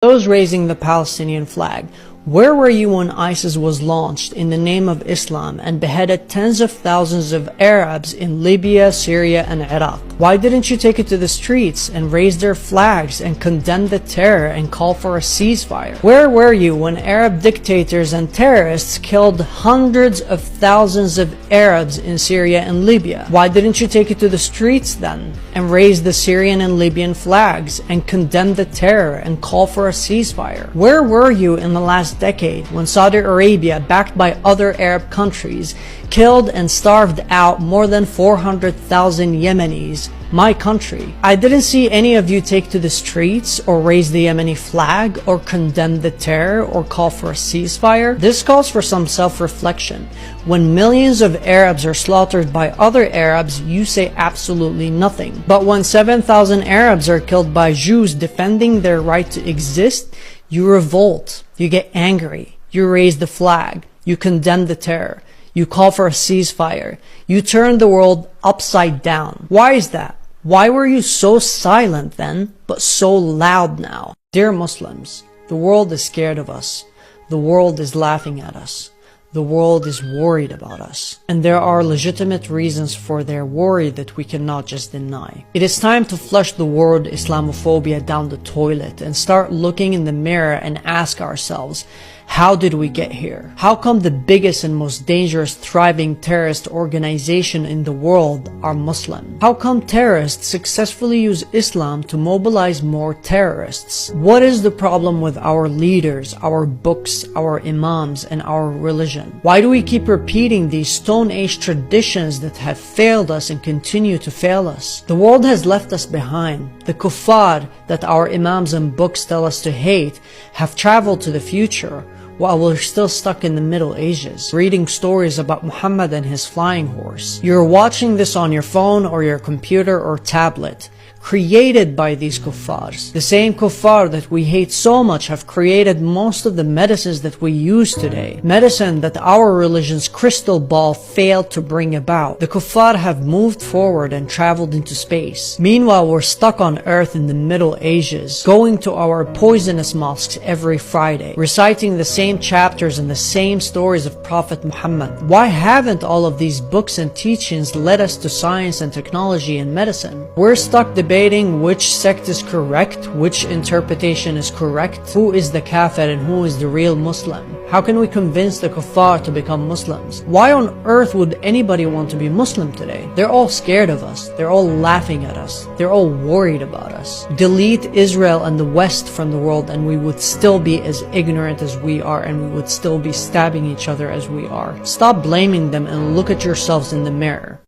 those raising the Palestinian flag, where were you when ISIS was launched in the name of Islam and beheaded tens of thousands of Arabs in Libya, Syria, and Iraq? Why didn't you take it to the streets and raise their flags and condemn the terror and call for a ceasefire? Where were you when Arab dictators and terrorists killed hundreds of thousands of Arabs in Syria and Libya? Why didn't you take it to the streets then and raise the Syrian and Libyan flags and condemn the terror and call for a ceasefire? Where were you in the last decade when Saudi Arabia, backed by other Arab countries, killed and starved out more than 400,000 Yemenis, my country? I didn't see any of you take to the streets or raise the Yemeni flag or condemn the terror or call for a ceasefire. This calls for some self-reflection. When millions of Arabs are slaughtered by other Arabs, you say absolutely nothing. But when 7,000 Arabs are killed by Jews defending their right to exist, you revolt, you get angry, you raise the flag, you condemn the terror, you call for a ceasefire, you turn the world upside down. Why is that? Why were you so silent then, but so loud now? Dear Muslims, the world is scared of us. The world is laughing at us. The world is worried about us. And there are legitimate reasons for their worry that we cannot just deny. It is time to flush the word Islamophobia down the toilet and start looking in the mirror and ask ourselves, how did we get here? How come the biggest and most dangerous thriving terrorist organization in the world are Muslim? How come terrorists successfully use Islam to mobilize more terrorists? What is the problem with our leaders, our books, our imams, and our religion? Why do we keep repeating these Stone Age traditions that have failed us and continue to fail us? The world has left us behind. The kuffar that our imams and books tell us to hate have traveled to the future, while we're still stuck in the Middle Ages, reading stories about Muhammad and his flying horse. You're watching this on your phone or your computer or tablet, created by these kuffars. The same kuffar that we hate so much have created most of the medicines that we use today. Medicine that our religion's crystal ball failed to bring about. The kuffar have moved forward and traveled into space. Meanwhile, we're stuck on earth in the Middle Ages, going to our poisonous mosques every Friday, reciting the same chapters and the same stories of Prophet Muhammad. Why haven't all of these books and teachings led us to science and technology and medicine? We're stuck debating which sect is correct, which interpretation is correct, who is the kafir and who is the real Muslim. How can we convince the kuffar to become Muslims? Why on earth would anybody want to be Muslim today? They're all scared of us. They're all laughing at us. They're all worried about us. Delete Israel and the West from the world and we would still be as ignorant as we are, and we would still be stabbing each other as we are. Stop blaming them and look at yourselves in the mirror.